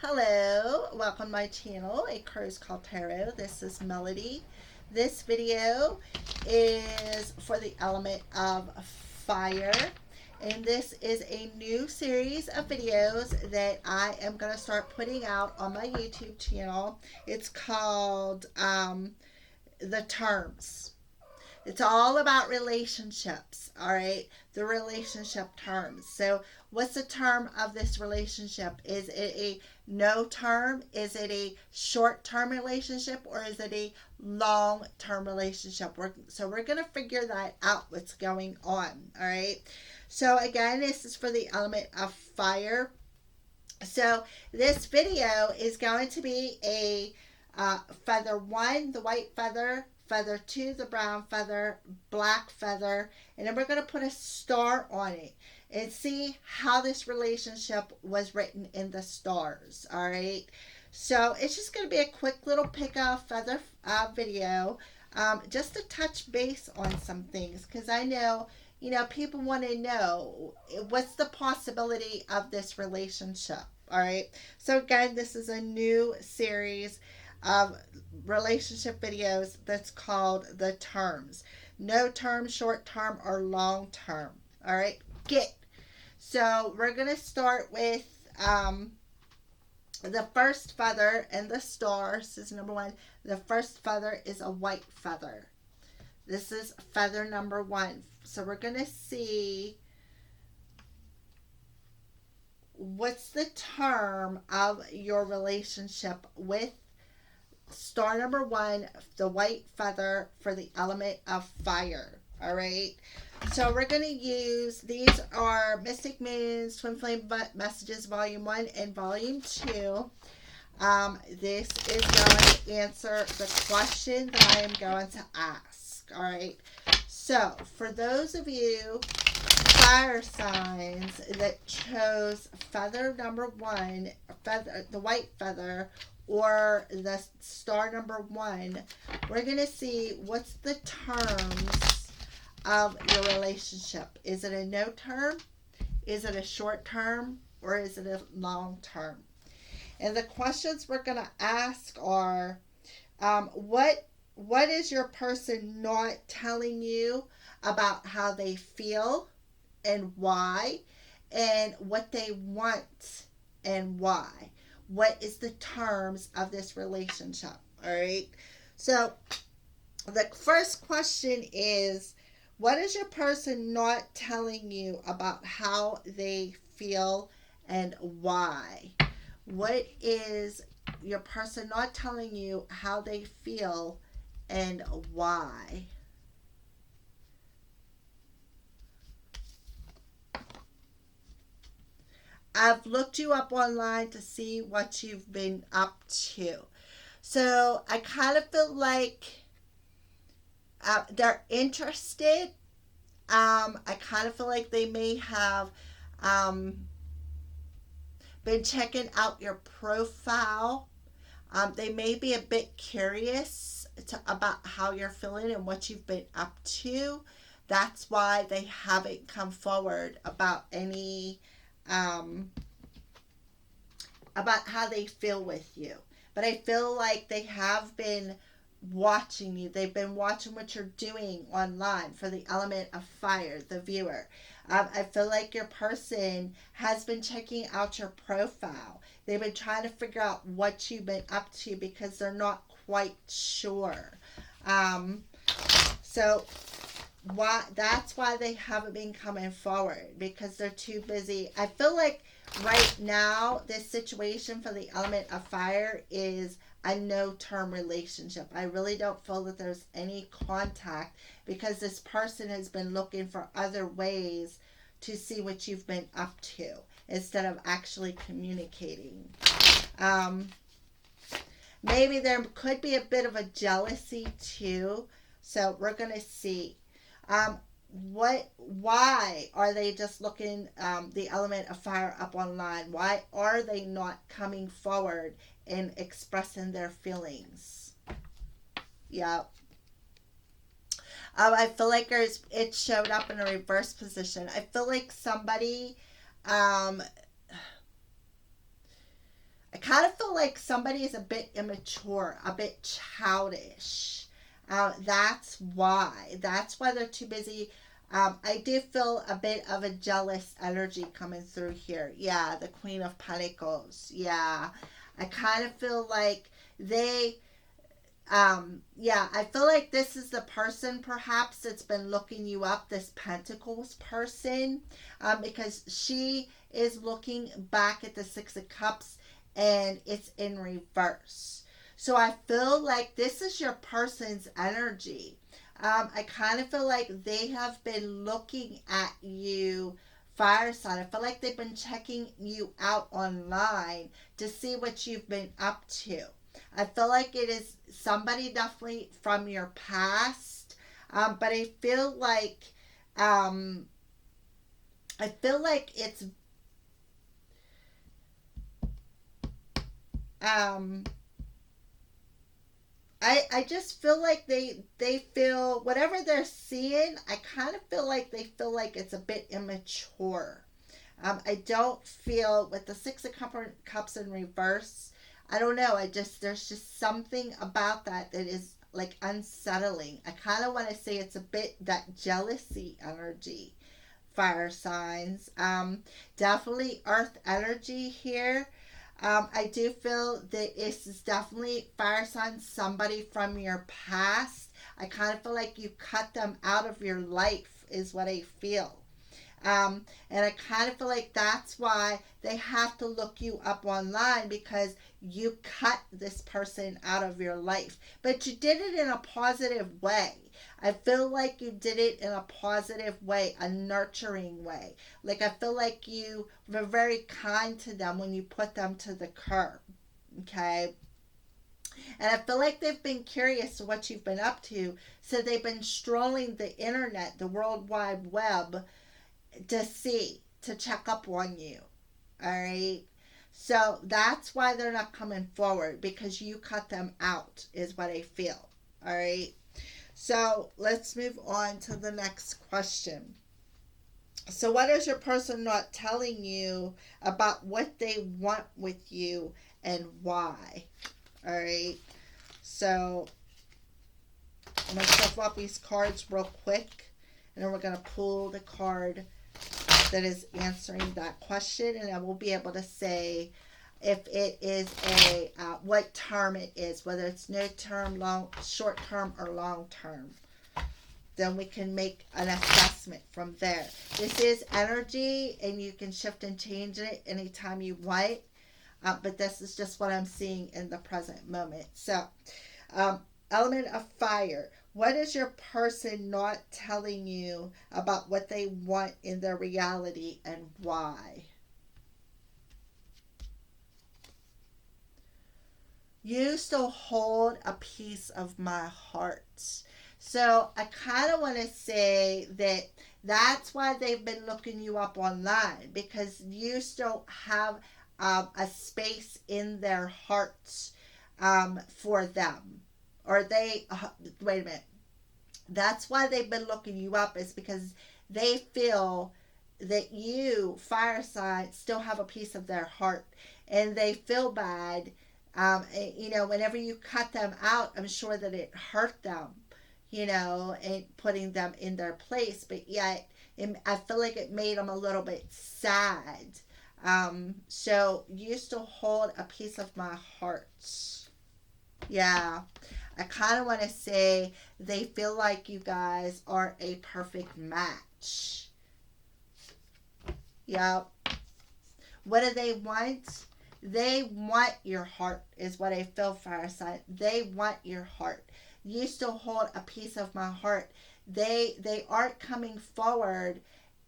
Hello, welcome to my channel, A Crow's Call Tarot. This is Melody. This video is for the element of fire, and this is a new series of videos that I am going to start putting out on my YouTube channel. It's called The Terms. It's all about relationships, all right? The relationship terms. So, what's the term of this relationship? Is it a no term? Is it a short term relationship? Or is it a long term relationship? We're going to figure that out, what's going on, all right? So, again, this is for the element of fire. So, this video is going to be a feather one, the white feather, feather two, the brown feather, black feather, and then we're going to put a star on it and see how this relationship was written in the stars. All right. So it's just going to be a quick little pick off feather video, just to touch base on some things because I know. People want to know what's the possibility of this relationship. All right. So, again, this is a new series of relationship videos that's called The Terms. No term, short term, or long term. All right. Get. So, we're going to start with the first feather and the star. This is number one. The first feather is a white feather. This is feather number one. So we're going to see what's the term of your relationship with star number one, the white feather, for the element of fire. All right. So we're going to use, these are Mystic Moons, Twin Flame Messages, Volume 1 and Volume 2. This is going to answer the question that I am going to ask. All right. So, for those of you fire signs that chose feather number one, the white feather, or the star number one, we're going to see what's the terms of your relationship. Is it a no term? Is it a short term? Or is it a long term? And the questions we're going to ask are, what is your person not telling you about how they feel and why, and what they want and why? What is the terms of this relationship? All right. So the first question is, what is your person not telling you about how they feel and why? What is your person not telling you how they feel and why? I've looked you up online to see what you've been up to. So I kind of feel like they're interested. I kind of feel like they may have been checking out your profile. They may be a bit curious about how you're feeling and what you've been up to. That's why they haven't come forward about any about how they feel with you. But I feel like they have been watching you. They've been watching what you're doing online for the element of fire, the viewer. I feel like your person has been checking out your profile. They've been trying to figure out what you've been up to because they're not quite sure. So that's why they haven't been coming forward, because they're too busy. I feel like right now this situation for the element of fire is a no term relationship. I really don't feel that there's any contact because this person has been looking for other ways to see what you've been up to instead of actually communicating. Maybe there could be a bit of a jealousy too. So we're going to see. Why are they just looking the element of fire up online? Why are they not coming forward and expressing their feelings? Yeah. I feel like it showed up in a reverse position. I feel like somebody I kind like somebody is a bit immature, a bit childish. That's why. That's why they're too busy. I do feel a bit of a jealous energy coming through here. Yeah, the Queen of Pentacles. Yeah, I kind of feel like they yeah, I feel like this is the person perhaps that's been looking you up, this Pentacles person, because she is looking back at the Six of Cups and it's in reverse. So I feel like this is your person's energy. I kind of feel like they have been looking at you, fire sign. I feel like they've been checking you out online to see what you've been up to. I feel like it is somebody definitely from your past, but um, I feel like it's um, I just feel like they feel whatever they're seeing. I kind of feel like they feel like it's a bit immature. I don't feel with the Six of Cups in reverse. I don't know. There's just something about that is like unsettling. I kind of want to say it's a bit that jealousy energy, fire signs. Definitely earth energy here. I do feel that this is definitely fire signs, somebody from your past. I kind of feel like you cut them out of your life, is what I feel. And I kind of feel like that's why they have to look you up online because you cut this person out of your life. But you did it in a positive way. I feel like you did it in a positive way, a nurturing way. Like I feel like you were very kind to them when you put them to the curb. Okay. And I feel like they've been curious to what you've been up to. So they've been strolling the internet, the World Wide Web, to see, to check up on you. All right. So that's why they're not coming forward because you cut them out, is what I feel. All right. So let's move on to the next question. So, what is your person not telling you about what they want with you and why? All right. So, I'm going to shuffle up these cards real quick and then we're going to pull the card that is answering that question, and I will be able to say if it is what term it is, whether it's no term, long, short term, or long term. Then we can make an assessment from there. This is energy, and you can shift and change it anytime you want. But this is just what I'm seeing in the present moment. So, element of fire. What is your person not telling you about what they want in their reality and why? You still hold a piece of my heart. So I kind of want to say that that's why they've been looking you up online because you still have a space in their hearts for them. Or they, wait a minute. That's why they've been looking you up is because they feel that you, fire sign, still have a piece of their heart. And they feel bad. Whenever you cut them out, I'm sure that it hurt them, and putting them in their place. But yet, I feel like it made them a little bit sad. So you still hold a piece of my heart. Yeah. I kind of want to say they feel like you guys are a perfect match. Yep. What do they want? They want your heart, is what I feel, fire sign. They want your heart. You still hold a piece of my heart. They aren't coming forward,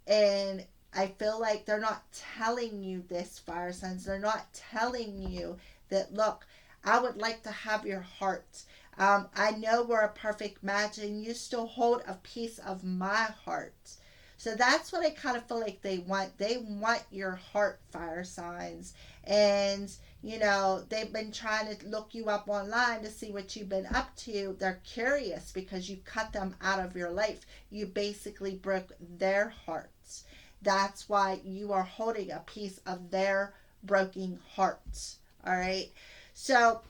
and I feel like they're not telling you this, fire signs. They're not telling you that, look, I would like to have your heart. I know we're a perfect match, and you still hold a piece of my heart. So that's what I kind of feel like they want. They want your heart, fire signs. And, they've been trying to look you up online to see what you've been up to. They're curious because you cut them out of your life. You basically broke their hearts. That's why you are holding a piece of their broken hearts. All right. So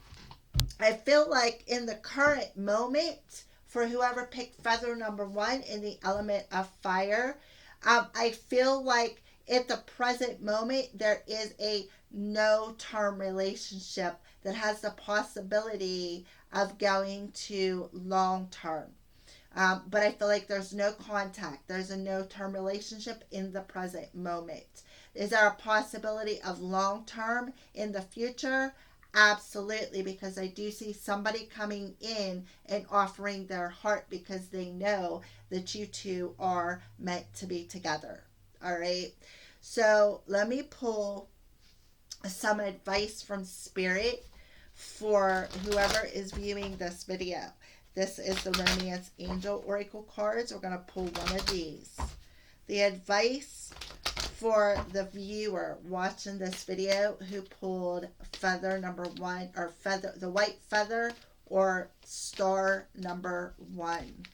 I feel like in the current moment, for whoever picked feather number 1 in the element of fire, I feel like at the present moment there is a no-term relationship that has the possibility of going to long-term. But I feel like there's no contact. There's a no-term relationship in the present moment. Is there a possibility of long-term in the future? Absolutely, because I do see somebody coming in and offering their heart because they know that you two are meant to be together. All right. So let me pull some advice from Spirit for whoever is viewing this video. This is the Romance Angel Oracle cards. We're going to pull one of these. The advice for the viewer watching this video who pulled feather number 1, or feather, the white feather, or star number 1.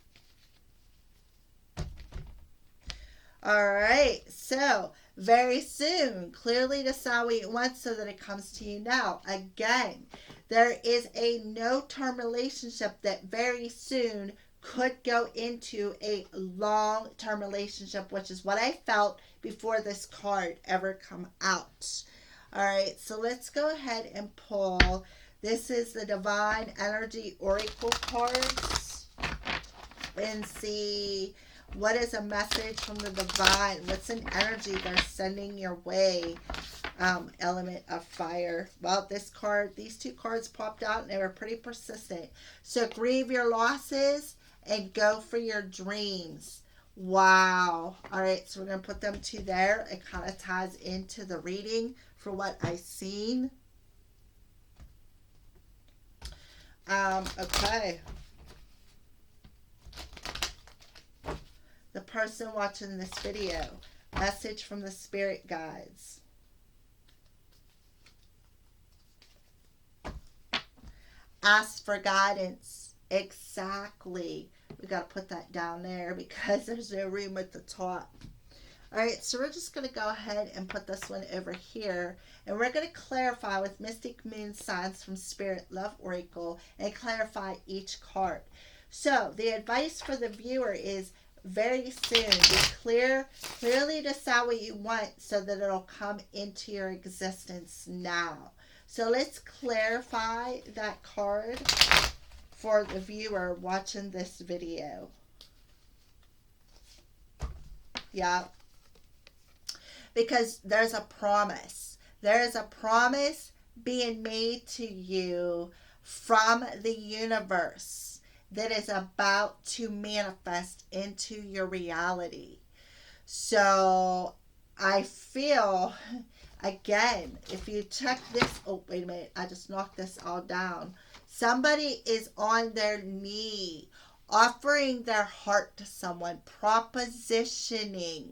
All right, so very soon, clearly decide what you want so that it comes to you now. Again, there is a no-term relationship that very soon could go into a long-term relationship, which is what I felt before this card ever come out. All right, so let's go ahead and pull. This is the Divine Energy Oracle cards and see what is a message from the divine. What's an energy they're sending your way? Element of fire. Well, these two cards popped out and they were pretty persistent. So grieve your losses and go for your dreams. Wow. All right, so we're going to put them two there. It kind of ties into the reading for what I've seen. Okay. The person watching this video, message from the spirit guides. Ask for guidance. Exactly. We got to put that down there because there's no room at the top. All right, so we're just going to go ahead and put this one over here. And we're going to clarify with Mystic Moon Signs from Spirit Love Oracle and clarify each card. So the advice for the viewer is very soon, clearly decide what you want so that it'll come into your existence now. So let's clarify that card for the viewer watching this video. Yeah. Because there's a promise. There is a promise being made to you from the universe that is about to manifest into your reality. So I feel, again, if you check this, oh, wait a minute, I just knocked this all down. Somebody is on their knee, offering their heart to someone, propositioning.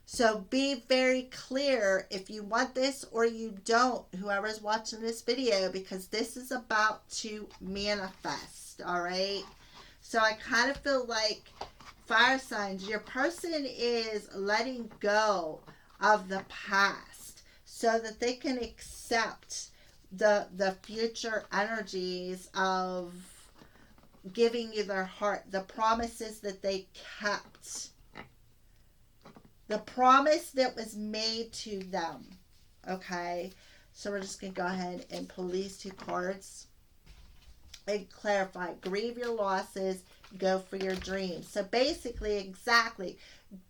So be very clear if you want this or you don't, whoever's watching this video, because this is about to manifest, all right? So I kind of feel like, fire signs, your person is letting go of the past so that they can accept the future energies of giving you their heart, the promises that they kept. The promise that was made to them. Okay? So we're just going to go ahead and pull these two cards and clarify. Grieve your losses. Go for your dreams. So basically, exactly.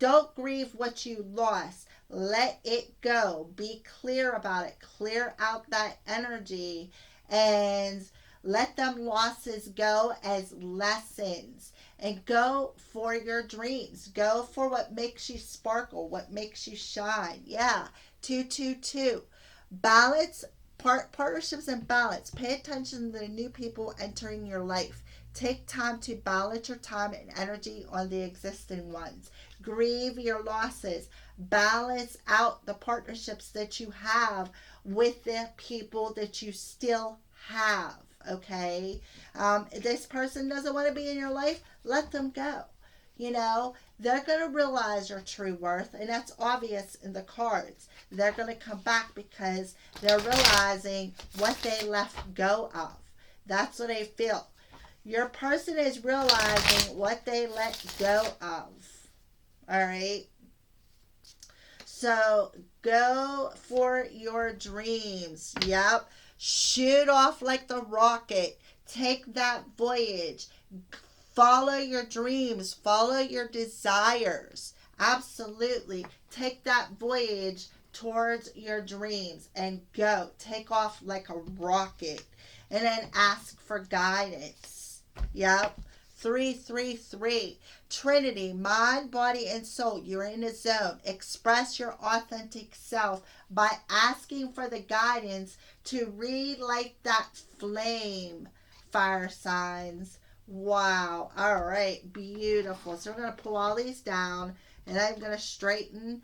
Don't grieve what you lost. Let it go. Be clear about it. Clear out that energy and let them losses go as lessons. And go for your dreams. Go for what makes you sparkle, what makes you shine. Yeah, 222. Balance, partnerships and balance. Pay attention to the new people entering your life. Take time to balance your time and energy on the existing ones. Grieve your losses. Balance out the partnerships that you have with the people that you still have. Okay, this person doesn't want to be in your life, let them go. you know, they're going to realize your true worth, and that's obvious in the cards. They're going to come back because they're realizing what they left go of. That's what they feel. Your person is realizing what they let go of. All right. So go for your dreams. Yep. Shoot off like the rocket. Take that voyage. Follow your dreams. Follow your desires. Absolutely. Take that voyage towards your dreams and go. Take off like a rocket. And then ask for guidance. Yep. 333. Trinity, mind, body, and soul. You're in a zone. Express your authentic self by asking for the guidance to relight that flame, fire signs. Wow. All right. Beautiful. So we're going to pull all these down, and I'm going to straighten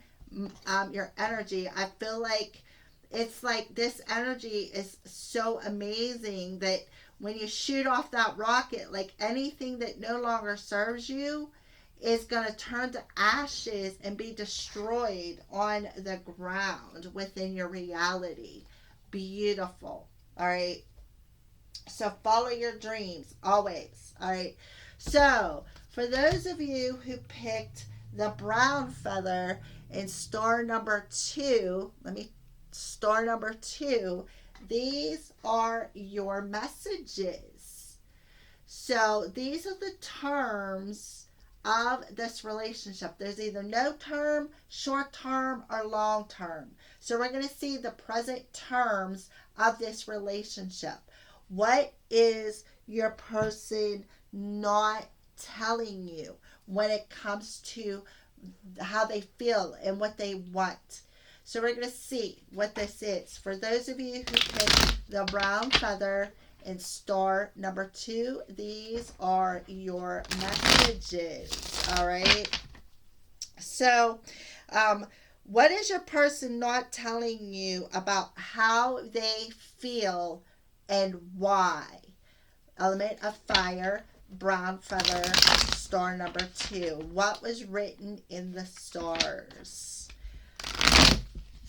your energy. I feel like it's like this energy is so amazing that when you shoot off that rocket, like anything that no longer serves you is going to turn to ashes and be destroyed on the ground within your reality. Beautiful. All right. So follow your dreams always. All right. So for those of you who picked the brown feather in star number 2, star number 2, these are your messages. So these are the terms of this relationship. There's either no term, short term, or long term. So we're going to see the present terms of this relationship. What is your person not telling you when it comes to how they feel and what they want? So we're going to see what this is. For those of you who picked the brown feather in star number 2, these are your messages. All right. So, what is your person not telling you about how they feel and why? Element of fire, brown feather, star number 2. What was written in the stars?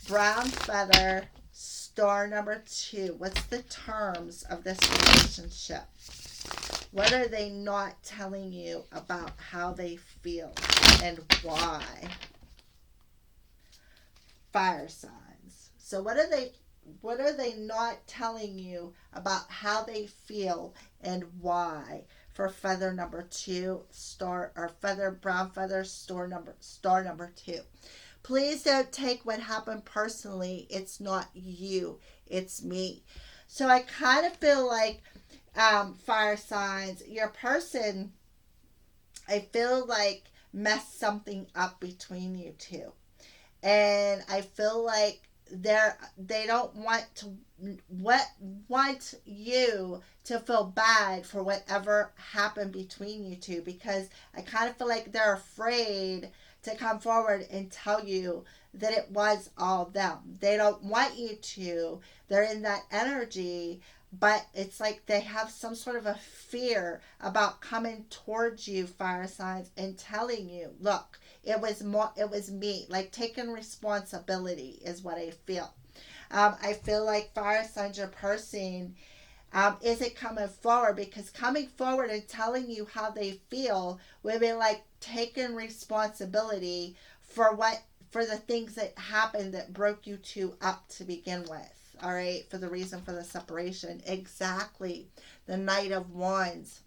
Brown feather, star number 2. What's the terms of this relationship? What are they not telling you about how they feel and why? Fire signs. So what are they not telling you about how they feel and why? For feather number 2, brown feather, star number 2. Please don't take what happened personally. It's not you. It's me. So I kind of feel like, fire signs, your person, I feel like, messed something up between you two. And I feel like they don't want you to feel bad for whatever happened between you two, because I kind of feel like they're afraid to come forward and tell you that it was all them. They don't want you to. They're in that energy, but it's like they have some sort of a fear about coming towards you, fire signs, and telling you, look, it was me. Like, taking responsibility is what I feel. I feel like fire signs, your person isn't coming forward, because coming forward and telling you how they feel would be like taking responsibility for the things that happened that broke you two up to begin with. All right, for the reason for the separation. Exactly. The Knight of Wands.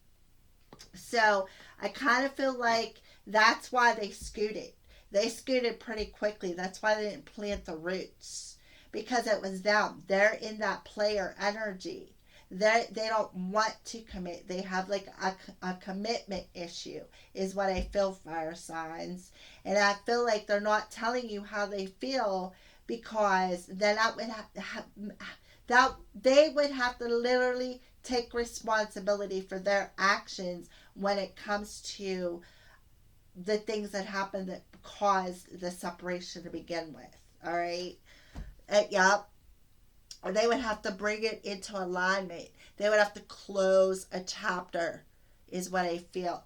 So I kind of feel like that's why they scooted. They scooted pretty quickly. That's why they didn't plant the roots, because it was them. They're in that player energy. They don't want to commit. They have like a commitment issue is what I feel, fire signs. And I feel like they're not telling you how they feel, because then they would have to literally take responsibility for their actions when it comes to the things that happened that caused the separation to begin with. All right. Yep. Or they would have to bring it into alignment. They would have to close a chapter, is what I feel.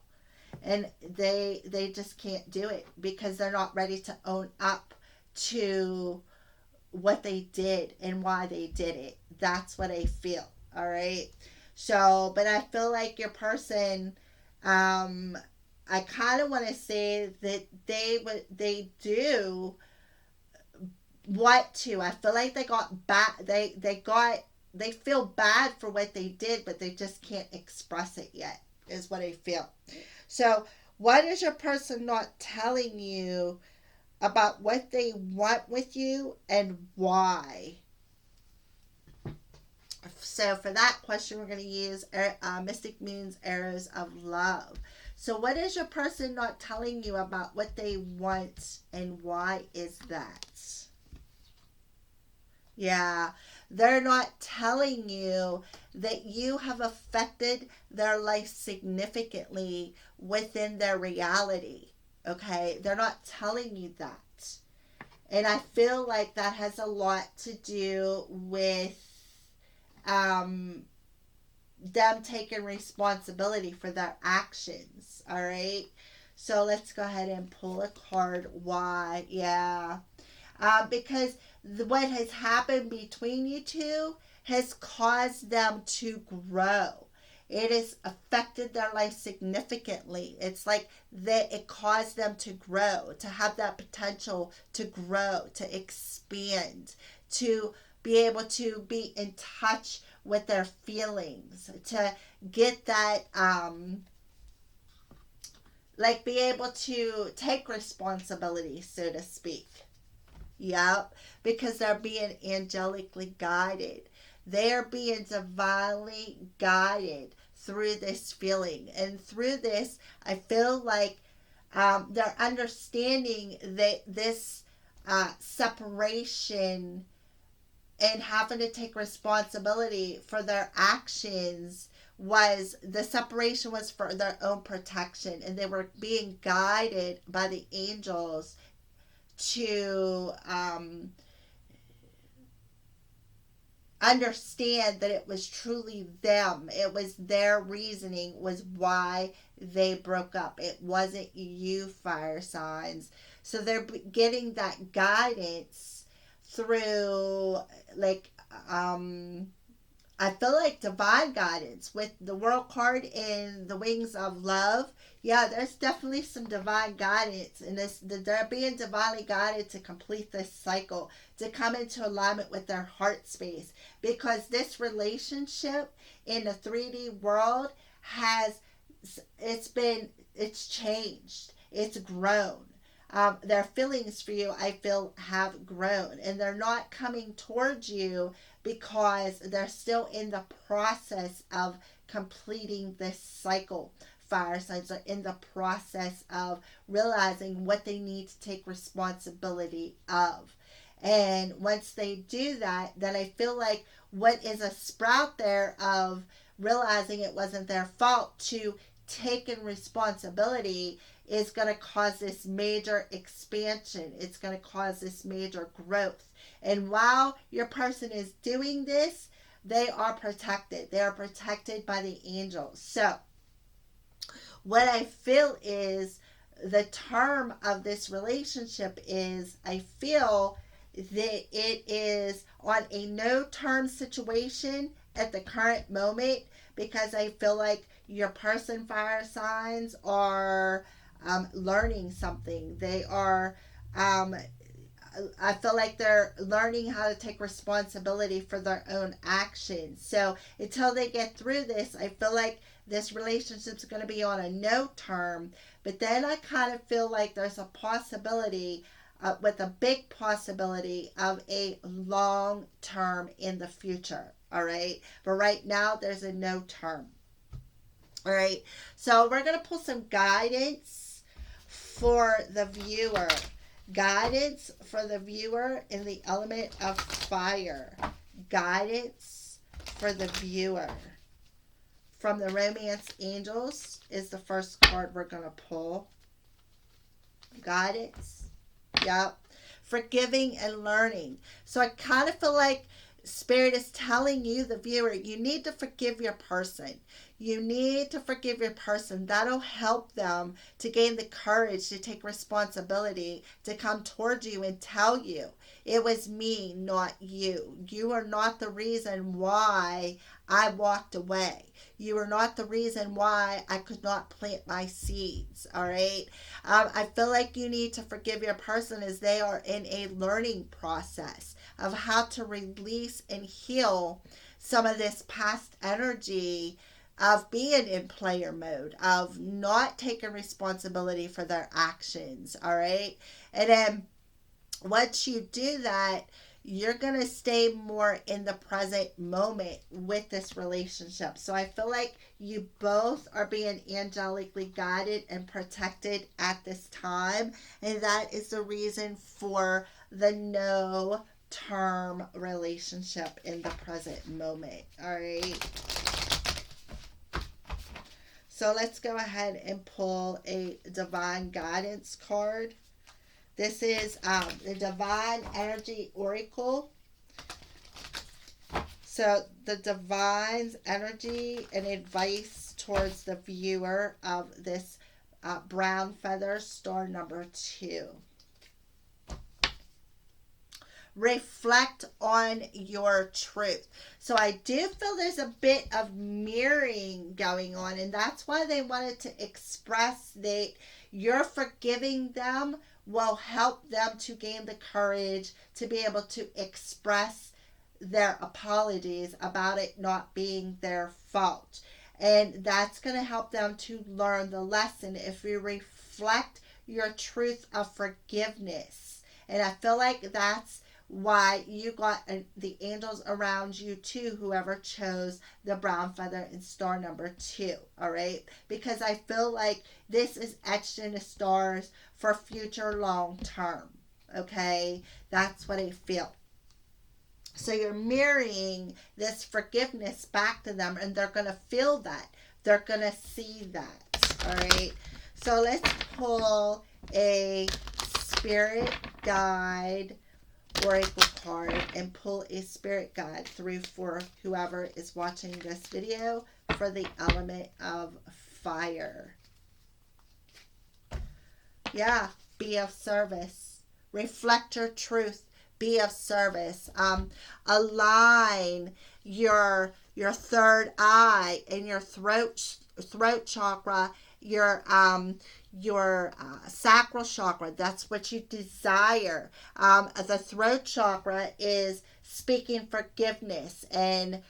and they just can't do it because they're not ready to own up to what they did and why they did it. That's what I feel. All right. So, but I feel like your person, I kind of want to say that they do what to. I feel like they got bad. They feel bad for what they did, but they just can't express it yet. Is what I feel. So, what is your person not telling you about what they want with you and why? So for that question, we're going to use Mystic Moon's Arrows of Love. So what is your person not telling you about what they want and why is that? Yeah, they're not telling you that you have affected their life significantly within their reality. Okay, they're not telling you that. And I feel like that has a lot to do with um, them taking responsibility for their actions. All right. So let's go ahead and pull a card. Why? Yeah. Because what has happened between you two has caused them to grow. It has affected their life significantly. It's like that it caused them to grow, to have that potential to grow, to expand, to be able to be in touch with their feelings, to get that like be able to take responsibility, so to speak. Yep, because they're being angelically guided. They're being divinely guided through this feeling. And through this, I feel like they're understanding that this separation and having to take responsibility for their actions was the separation was for their own protection, and they were being guided by the angels to understand that it was truly them. It was their reasoning was why they broke up. It wasn't you, fire signs. So they're getting that guidance through like I feel like divine guidance with the world card and the wings of love. Yeah, there's definitely some divine guidance in this. They're being divinely guided to complete this cycle, to come into alignment with their heart space, because this relationship in the 3D world has it's changed. It's grown. Their feelings for you, I feel, have grown, and they're not coming towards you because they're still in the process of completing this cycle. Fire signs are in the process of realizing what they need to take responsibility of. And once they do that, then I feel like what is a sprout there of realizing it wasn't their fault to taking responsibility is going to cause this major expansion. It's going to cause this major growth. And while your person is doing this, they are protected. They are protected by the angels. So, what I feel is the term of this relationship is I feel that it is on a no term situation at the current moment, because I feel like your person, fire signs, are learning something. They are I feel like they're learning how to take responsibility for their own actions. So until they get through this, I feel like this relationship's going to be on a no term. But then I kind of feel like there's a possibility, with a big possibility of a long term in the future. All right. But right now, there's a no term. All right. So we're going to pull some guidance for the viewer. Guidance for the viewer in the element of fire. Guidance for the viewer. From the Romance Angels is the first card we're going to pull. Guidance. Yep. Forgiving and learning. So I kind of feel like Spirit is telling you, the viewer, you need to forgive your person. You need to forgive your person. That'll help them to gain the courage to take responsibility, to come towards you and tell you, it was me, not you. You are not the reason why I walked away. You are not the reason why I could not plant my seeds. All right. I feel like you need to forgive your person as they are in a learning process of how to release and heal some of this past energy of being in player mode, of not taking responsibility for their actions. All right. And then once you do that, you're going to stay more in the present moment with this relationship. So I feel like you both are being angelically guided and protected at this time. And that is the reason for the no term relationship in the present moment. All right. So let's go ahead and pull a divine guidance card. This is the Divine Energy Oracle. So the Divine's energy and advice towards the viewer of this brown feather star number 2. Reflect on your truth. So I do feel there's a bit of mirroring going on, and that's why they wanted to express that you're forgiving them will help them to gain the courage to be able to express their apologies about it not being their fault. And that's going to help them to learn the lesson if you reflect your truth of forgiveness. And I feel like that's why you got the angels around you too, whoever chose the brown feather in star number 2. All right, because I feel like this is etched in the stars for future long term. Okay, that's what I feel. So you're mirroring this forgiveness back to them, and they're going to feel that, they're going to see that. All right, so let's pull a spirit guide oracle card and pull a spirit guide through for whoever is watching this video for the element of fire. Yeah, be of service. Reflect your truth. Be of service. Align your third eye and your throat chakra, your sacral chakra. That's what you desire. The throat chakra is speaking forgiveness and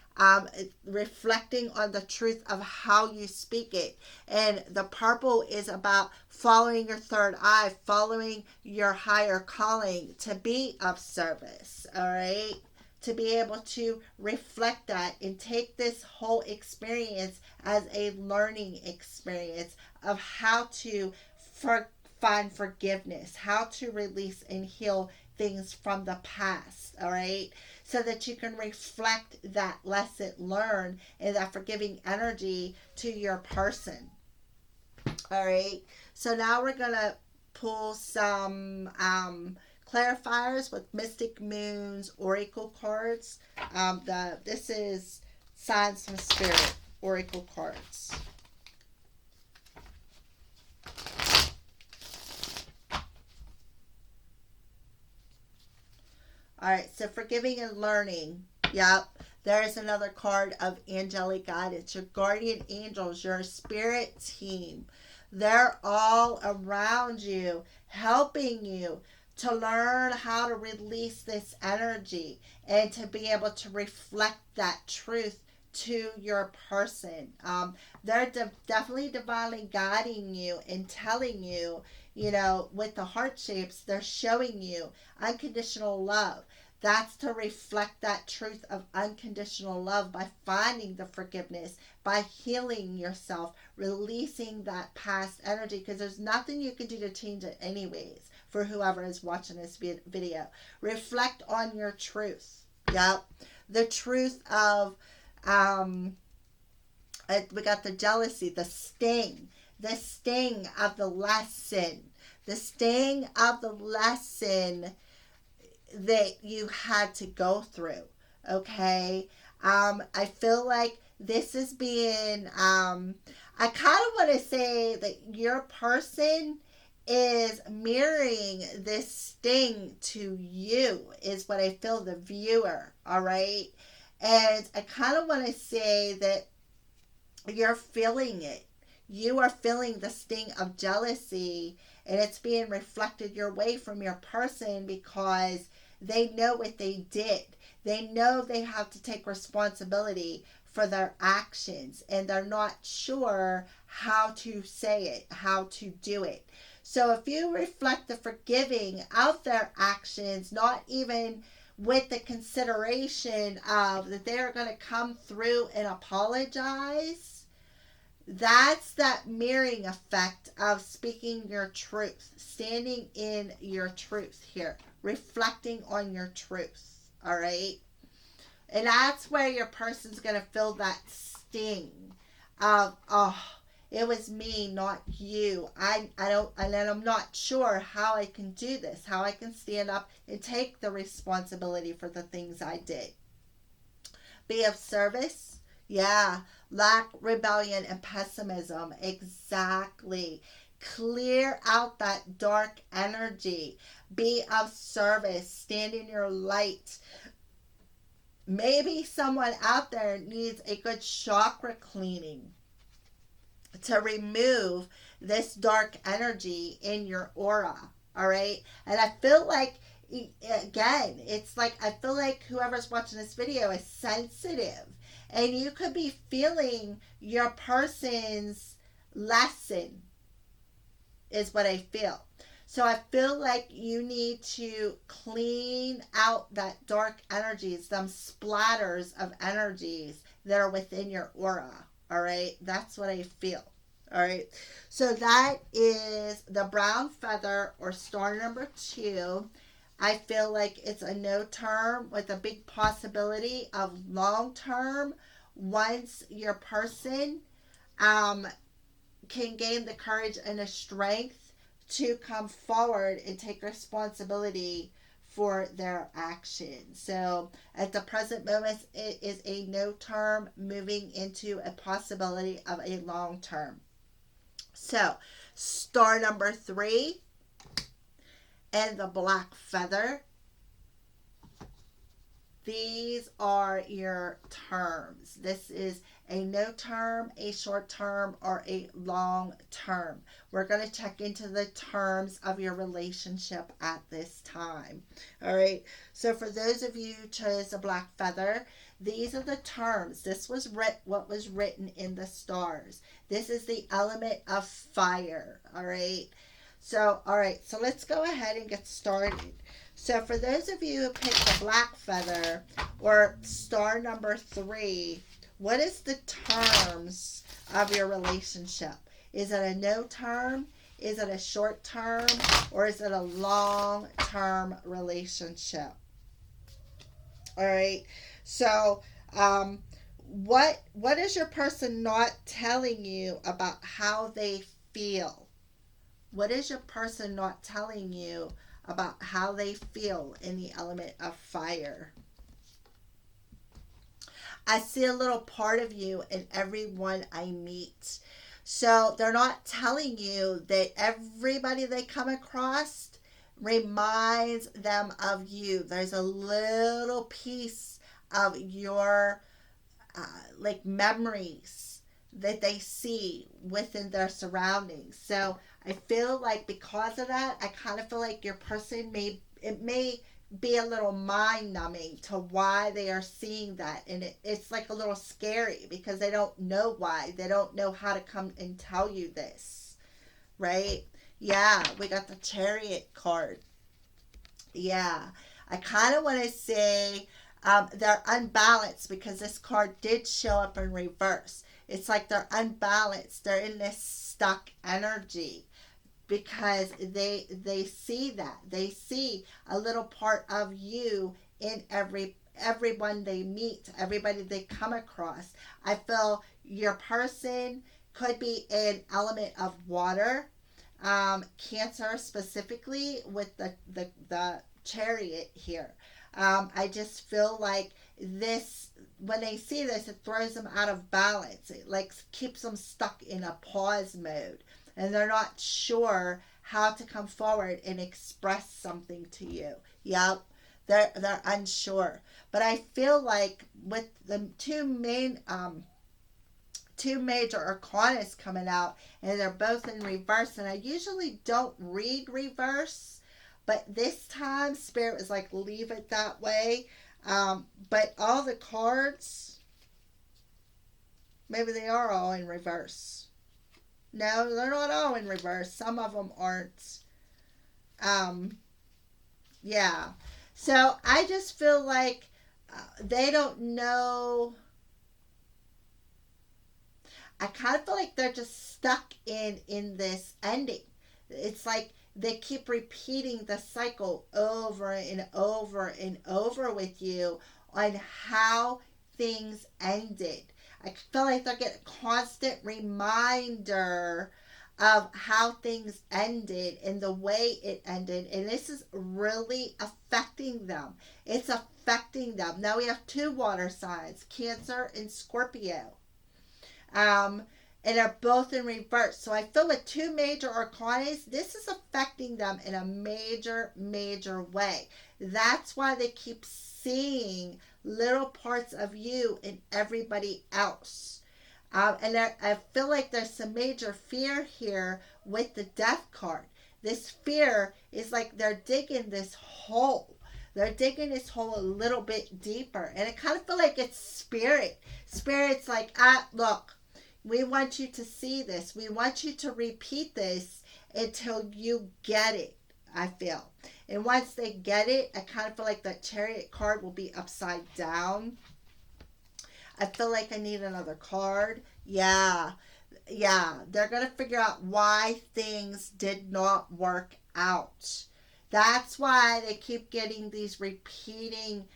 reflecting on the truth of how you speak it. And the purple is about following your third eye, following your higher calling to be of service. All right, to be able to reflect that and take this whole experience as a learning experience of how to find forgiveness, how to release and heal things from the past. All right, so that you can reflect that lesson learned and that forgiving energy to your person. All right, so now we're gonna pull some clarifiers with Mystic Moon's Oracle cards. This is Signs from Spirit Oracle cards. All right, so forgiving and learning. Yep, there's another card of angelic guidance. Your guardian angels, your spirit team, they're all around you, helping you to learn how to release this energy and to be able to reflect that truth to your person. They're definitely divinely guiding you and telling you, with the heart shapes, they're showing you unconditional love. That's to reflect that truth of unconditional love by finding the forgiveness, by healing yourself, releasing that past energy, because there's nothing you can do to change it anyways. For whoever is watching this video, reflect on your truth. Yep, the truth of we got the jealousy, the sting of the lesson, that you had to go through. Okay. I feel like this is being, I kind of want to say that your person is mirroring this thing to you, is what I feel, the viewer. All right. And I kind of want to say that you're feeling it. You are feeling the sting of jealousy, and it's being reflected your way from your person because they know what they did. They know they have to take responsibility for their actions, and they're not sure how to say it, how to do it. So if you reflect the forgiving of their actions, not even with the consideration of that they're going to come through and apologize, that's that mirroring effect of speaking your truth, standing in your truth here, reflecting on your truth. All right. And that's where your person's going to feel that sting of, oh, it was me, not you. I don't, and I'm not sure how I can do this, how I can stand up and take the responsibility for the things I did. Be of service. Yeah. Lack, rebellion, and pessimism. Exactly. Clear out that dark energy. Be of service. Stand in your light. Maybe someone out there needs a good chakra cleaning to remove this dark energy in your aura. All right. And I feel like, again, it's like, I feel like whoever's watching this video is sensitive, and you could be feeling your person's lesson, is what I feel. So I feel like you need to clean out that dark energies, them splatters of energies that are within your aura. All right. That's what I feel. All right. So that is the brown feather, or star number 2. I feel like it's a no term with a big possibility of long term once your person can gain the courage and the strength to come forward and take responsibility for their actions. So at the present moment, it is a no term moving into a possibility of a long term. So star number 3 and the black feather. These are your terms. This is a no term, a short term, or a long term. We're going to check into the terms of your relationship at this time. All right. So for those of you who chose a black feather, these are the terms. This was what was written in the stars. This is the element of fire. All right. So, all right. So let's go ahead and get started. So for those of you who picked the black feather, or star number 3, what is the terms of your relationship? Is it a no term? Is it a short term? Or is it a long term relationship? All right. So what is your person not telling you about how they feel? What is your person not telling you about how they feel in the element of fire? I see a little part of you in everyone I meet. So they're not telling you that everybody they come across reminds them of you. There's a little piece of your like memories that they see within their surroundings. So I feel like because of that, I kind of feel like your person may be a little mind numbing to why they are seeing that, and it's like a little scary because they don't know why. They don't know how to come and tell you this, right? Yeah, we got the Chariot card. Yeah, I kind of want to say they're unbalanced because this card did show up in reverse. It's like they're unbalanced. They're in this stuck energy because they see that. They see a little part of you in everyone they meet, everybody they come across. I feel your person could be an element of water, Cancer specifically with the Chariot here. I just feel like this, when they see this, it throws them out of balance. It like keeps them stuck in a pause mode, and they're not sure how to come forward and express something to you. Yep. They're unsure. But I feel like with the two major arcanas coming out, and they're both in reverse, and I usually don't read reverse, but this time Spirit was like, leave it that way. But all the cards, maybe they are all in reverse. No, they're not all in reverse. Some of them aren't. Yeah. So I just feel like they don't know. I kind of feel like they're just stuck in this ending. It's like they keep repeating the cycle over and over and over with you on how things ended. I feel like they're getting a constant reminder of how things ended and the way it ended, and this is really affecting them. It's affecting them. Now we have two water signs, Cancer and Scorpio. Um, and they're both in reverse. So I feel with two major arcanas, this is affecting them in a major, major way. That's why they keep seeing little parts of you in everybody else. And I feel like there's some major fear here with the Death card. This fear is like they're digging this hole. They're digging this hole a little bit deeper. And I kind of feel like it's Spirit. Spirit's like, look, we want you to see this. We want you to repeat this until you get it, I feel. And once they get it, I kind of feel like the Chariot card will be upside down. I feel like I need another card. Yeah. They're going to figure out why things did not work out. That's why they keep getting these repeating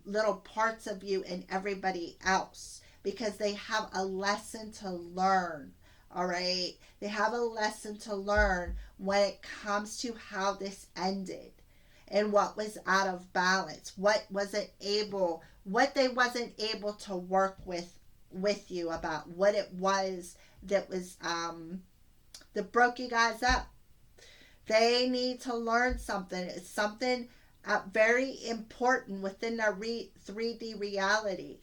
little parts of you and everybody else, because they have a lesson to learn. All right. They have a lesson to learn when it comes to how this ended and what was out of balance, what they wasn't able to work with you about, what it was that was that broke you guys up. They need to learn something. It's something very important within their 3D reality.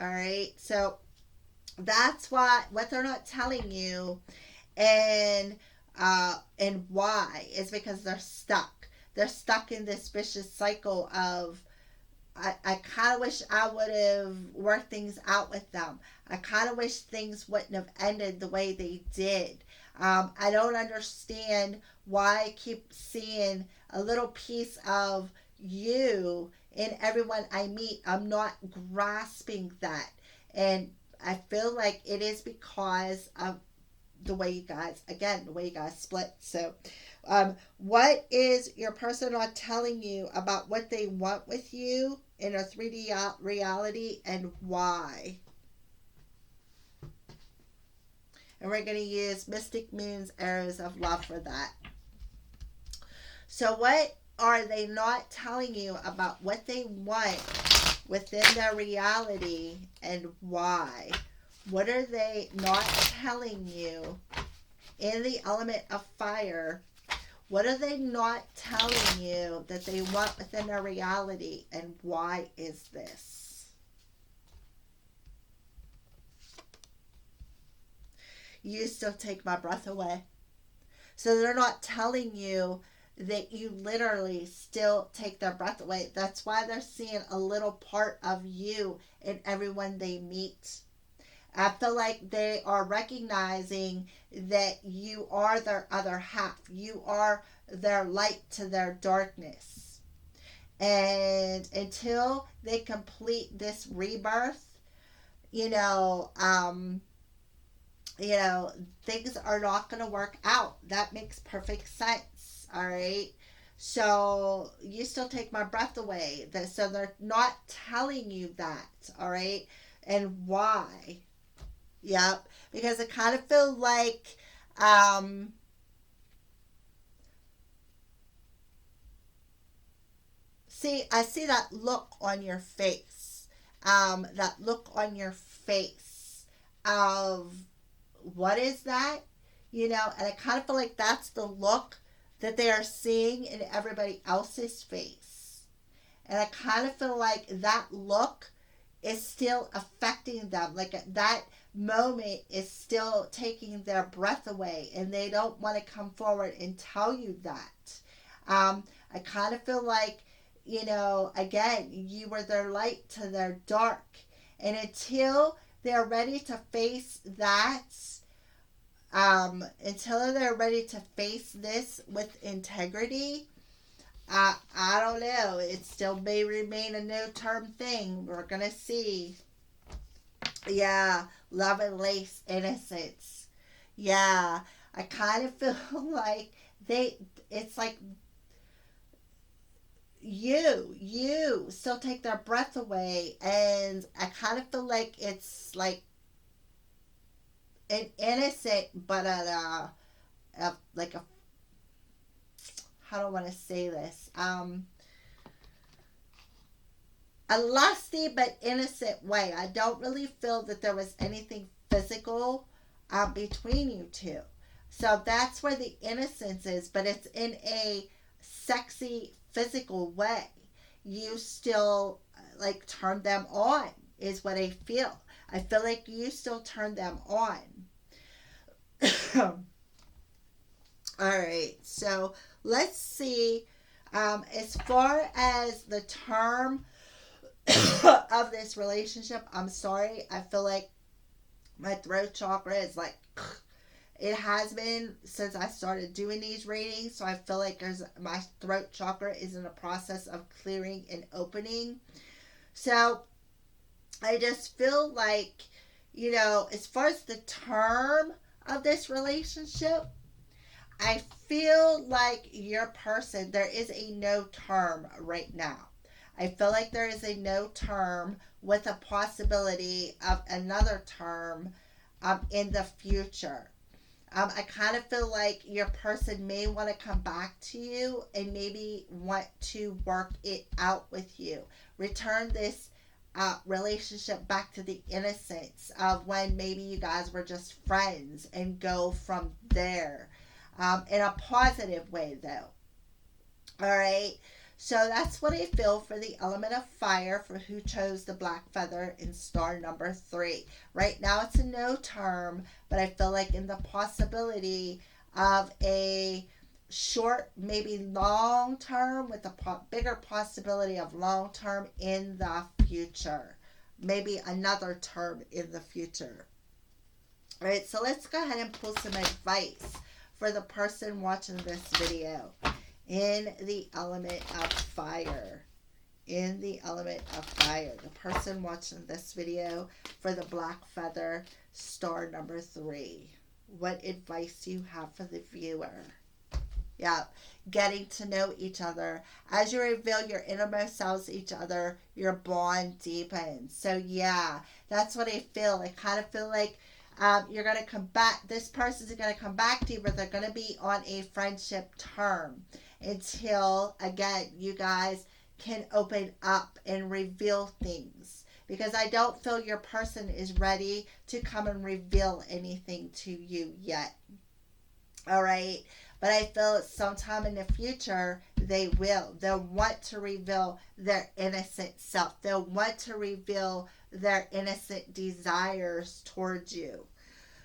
All right. So that's what they're not telling you, and why is because they're stuck. They're stuck in this vicious cycle of, I kind of wish I would have worked things out with them. I kind of wish things wouldn't have ended the way they did. I don't understand why I keep seeing a little piece of you in everyone I meet. I'm not grasping that. And I feel like it is because of the way you guys split. So what is your person not telling you about what they want with you in a 3D reality, and why? And we're going to use Mystic Moon's Arrows of Love for that. So what are they not telling you about what they want within their reality, and why? What are they not telling you in the element of fire? What are they not telling you that they want within their reality, and why is this? You still take my breath away. So they're not telling you that you literally still take their breath away. That's why they're seeing a little part of you in everyone they meet. I feel like they are recognizing that you are their other half. You are their light to their darkness. And until they complete this rebirth, things are not going to work out. That makes perfect sense. All right. So you still take my breath away. So they're not telling you that. All right. And why? Yep. Because I kind of feel like, I see that look on your face. that look on your face of what is that? And I kind of feel like that's the look that they are seeing in everybody else's face. And I kind of feel like that look is still affecting them. Like that moment is still taking their breath away, and they don't want to come forward and tell you that. I kind of feel like, again, you were their light to their dark. And until they're ready to face that, until they're ready to face this with integrity, I don't know. It still may remain a no-term thing. We're going to see. Yeah, love and lace innocence. Yeah, I kind of feel like it's like you still take their breath away. And I kind of feel like it's like an innocent, but like a, how do I want to say this? A lusty but innocent way. I don't really feel that there was anything physical between you two. So that's where the innocence is, but it's in a sexy, physical way. You still like turn them on, is what I feel. I feel like you still turn them on. All right, so let's see. As far as the term of this relationship, I'm sorry, I feel like my throat chakra is like, it has been since I started doing these readings, so I feel like my throat chakra is in a process of clearing and opening. So I just feel like, as far as the term of this relationship, I feel like your person, there is a no term right now. I feel like there is a no term with a possibility of another term in the future. I kind of feel like your person may want to come back to you and maybe want to work it out with you. Return this relationship back to the innocence of when maybe you guys were just friends, and go from there. In a positive way, though. All right. So that's what I feel for the element of fire for who chose the black feather in star number 3. Right now it's a no term, but I feel like in the possibility of a short, maybe long term, with a bigger possibility of long term in the future. Maybe another term in the future. All right, so let's go ahead and pull some advice for the person watching this video in the element of fire. In the element of fire. The person watching this video for the black feather, star number 3. What advice do you have for the viewer? Yeah, getting to know each other. As you reveal your innermost selves to each other, your bond deepens. So yeah, that's what I feel. I kind of feel like you're going to come back. This person's going to come back to you, but they're going to be on a friendship term until, again, you guys can open up and reveal things. Because I don't feel your person is ready to come and reveal anything to you yet. All right? But I feel sometime in the future, they will. They'll want to reveal their innocent self. They'll want to reveal their innocent desires towards you.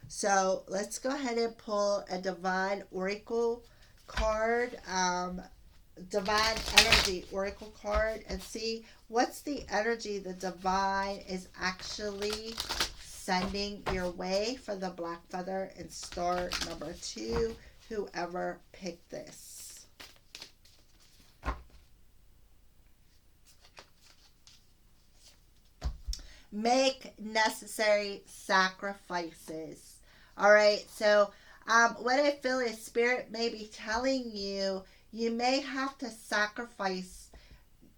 So let's go ahead and pull a Divine Oracle card, Divine Energy Oracle card, and see what's the energy the Divine is actually sending your way for the black feather in star number 2, whoever picked this. Make necessary sacrifices. All right, so what I feel is Spirit may be telling you, you may have to sacrifice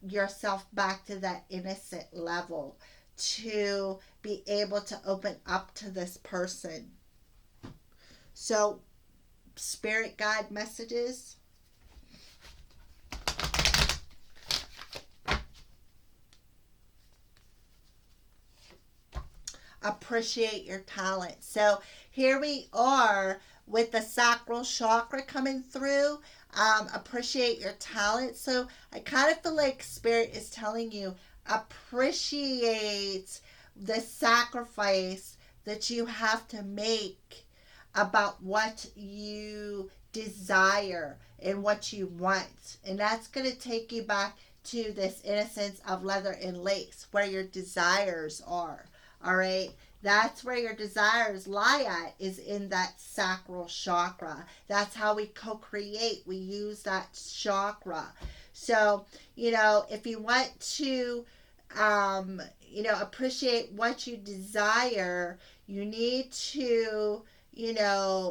yourself back to that innocent level to be able to open up to this person. So, Spirit guide messages. appreciate your talent. So here we are with the sacral chakra coming through. Appreciate your talent. So I kind of feel like Spirit is telling you, appreciate the sacrifice that you have to make about what you desire and what you want. And that's going to take you back to this innocence of leather and lace, where your desires are. All right. That's where your desires lie at, is in that sacral chakra. That's how we co-create. We use that chakra. So, if you want to, appreciate what you desire, you need to,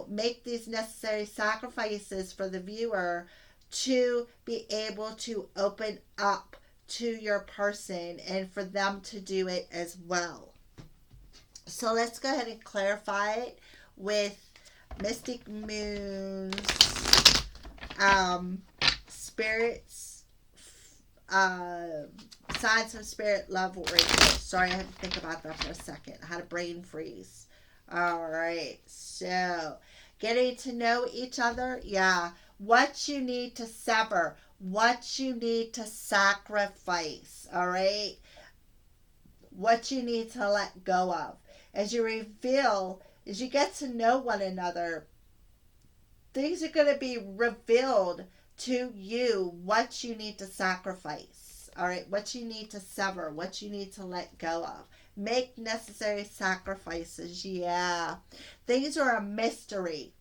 make these necessary sacrifices for the viewer to be able to open up to your person and for them to do it as well. So let's go ahead and clarify it with Mystic Moon's spirits, signs from spirit, love, right here. Sorry, I had to think about that for a second. I had a brain freeze. All right, so getting to know each other. Yeah, what you need to sever, what you need to sacrifice. All right, what you need to let go of. As you reveal, as you get to know one another, things are going to be revealed to you, what you need to sacrifice. All right, what you need to sever, what you need to let go of. Make necessary sacrifices. Yeah. Things are a mystery.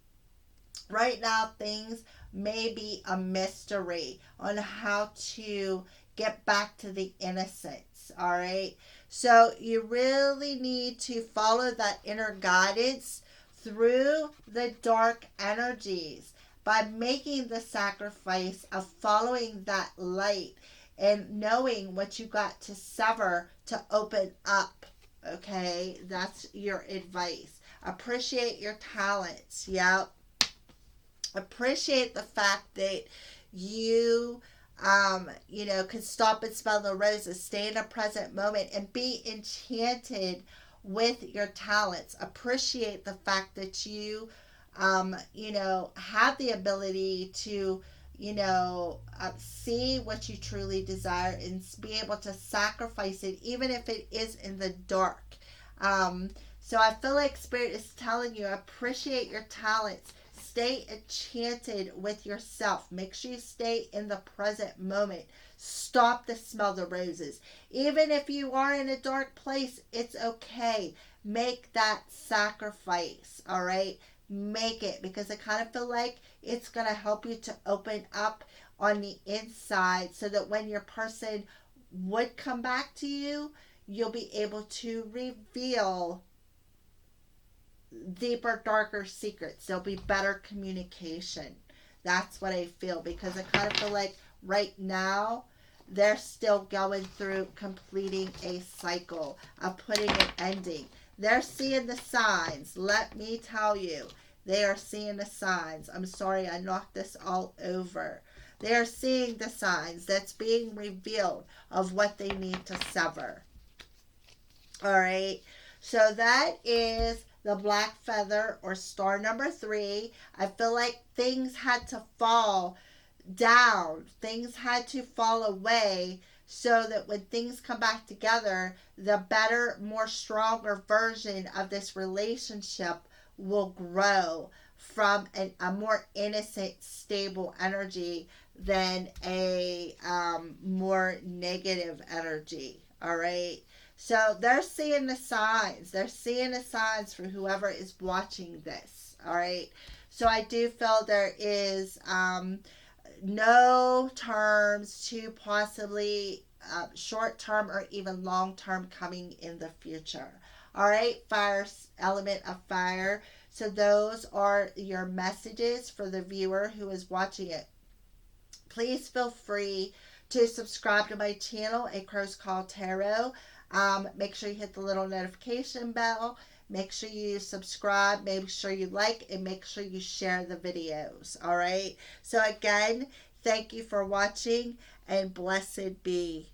Right now, things may be a mystery on how to get back to the innocence. All right. So you really need to follow that inner guidance through the dark energies by making the sacrifice of following that light and knowing what you got to sever to open up. Okay, that's your advice. Appreciate your talents. Yep. Appreciate the fact that you can stop and smell the roses, stay in a present moment, and be enchanted with your talents. Appreciate the fact that you, have the ability to, see what you truly desire and be able to sacrifice it, even if it is in the dark. So I feel like Spirit is telling you, appreciate your talents. Stay enchanted with yourself. Make sure you stay in the present moment. Stop to smell the roses. Even if you are in a dark place, it's okay. Make that sacrifice, all right? Make it, because I kind of feel like it's going to help you to open up on the inside so that when your person would come back to you, you'll be able to reveal deeper, darker secrets. There'll be better communication. That's what I feel, because I kind of feel like right now they're still going through completing a cycle of putting an ending. They're seeing the signs. Let me tell you, they are seeing the signs. I'm sorry I knocked this all over. They are seeing the signs that's being revealed of what they need to sever. All right. So that is the black feather, or star number 3. I feel like things had to fall down. Things had to fall away so that when things come back together, the better, more stronger version of this relationship will grow from a more innocent, stable energy than a more negative energy. All right. So they're seeing the signs. They're seeing the signs for whoever is watching this. All right. So I do feel there is no terms to possibly short term or even long term coming in the future. All right. Fire, element of fire. So those are your messages for the viewer who is watching it. Please feel free to subscribe to my channel, A Crow's Call Tarot. Make sure you hit the little notification bell. Make sure you subscribe. Make sure you like, and make sure you share the videos. All right. So again, thank you for watching, and blessed be.